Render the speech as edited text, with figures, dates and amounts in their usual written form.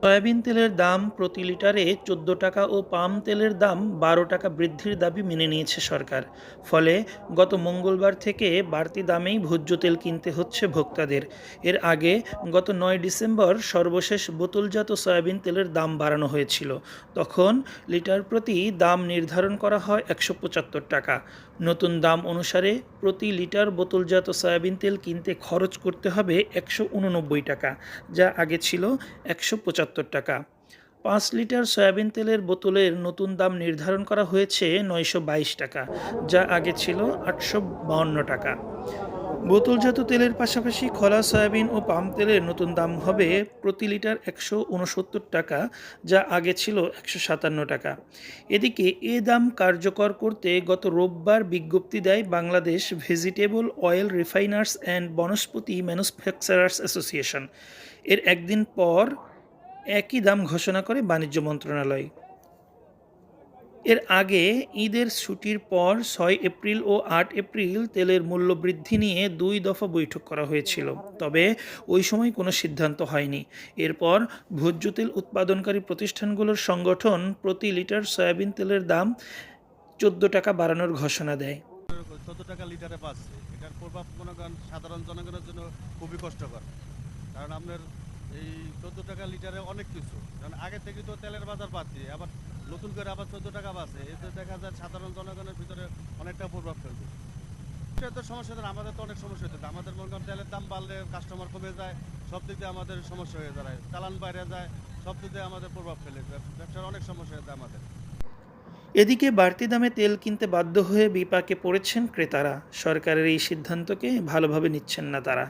Soybean তেলের দাম প্রতি লিটারে ১৪ টাকা ও পাম তেলের দাম ১২ টাকা বৃদ্ধির দাবি মেনে নিয়েছে সরকার। ফলে গত মঙ্গলবার থেকে বাড়তি দামেই ভোজ্য তেল কিনতে হচ্ছে ভোক্তাদের। এর আগে গত ৯ ডিসেম্বর সর্বশেষ বোতলজাত সয়াবিন তেলের দাম বাড়ানো হয়েছিল। তখন লিটার প্রতি দাম নির্ধারণ করা হয় ১৭৫ টাকা। নতুন দাম অনুসারে প্রতি লিটার বোতলজাত সয়াবিন তেল কিনতে খরচ করতে হবে ১৮৯ টাকা, যা আগে ছিল ১৭৫ টাকা। ৫ লিটার সয়াবিন তেলের বোতলের নতুন দাম নির্ধারণ করা হয়েছে ৯২২ টাকা, যা আগে ছিল ৮৫২ টাকা। বোতলজাত তেলের পাশাপাশি খোলা সয়াবিন ও পাম তেলের নতুন দাম হবে প্রতি লিটার ১৬৯ টাকা, যা আগে ছিল ১৫৭ টাকা। এদিকে এ দাম কার্যকর করতে গত রোববার বিজ্ঞপ্তি দেয় Bangladesh vegetable oil refiners and Vanaspati manufacturers association. এর একদিন পর একই দাম ঘোষণা করে বাণিজ্য মন্ত্রণালয়। এর আগে ঈদের ছুটির পর ৬ এপ্রিল ও ৮ এপ্রিল তেলের মূল্য বৃদ্ধি নিয়ে ২ দফা বৈঠক করা হয়েছিল, তবে ওই সময় কোনো সিদ্ধান্ত হয়নি। এরপর ভোজ্য তেল উৎপাদনকারী প্রতিষ্ঠানগুলোর সংগঠন প্রতি লিটার সয়াবিন তেলের দাম ১৪ টাকা বাড়ানোর ঘোষণা দেয়। ১৪ টাকা লিটারে পাচ্ছে, এটার প্রভাব মনে করেন সাধারণ জনগণের জন্য খুবই কষ্টকর। কারণ আপনার এই ১৪ টাকা লিটারে অনেক কিছু, কারণ আগে থেকে তো তেলের বাজার পাচ্ছি, আবার নতুন করে আবার ১৪ টাকা পাচ্ছে, এতে দেখা যায় সাধারণ জনগণের ভিতরে অনেকটা প্রভাব ফেলবে। এটা তো সমস্যা হচ্ছে, আমাদের তো অনেক সমস্যা হচ্ছে। আমাদের মনে করেন তেলের দাম বাড়লে কাস্টমার কমে যায়, সব দিক দিয়ে আমাদের সমস্যা হয়ে দাঁড়ায়, চালান বাইরে যায়, সব দিক দিয়ে আমাদের প্রভাব ফেলে, ব্যবসার অনেক সমস্যা হয়ে যায় আমাদের। এদিকে বাড়তি দামে তেল কিনতে বাধ্য হয়ে বিপাকে পড়েছেন ক্রেতারা। সরকারের এই সিদ্ধান্তকে ভালোভাবে নিচ্ছেন না তারা।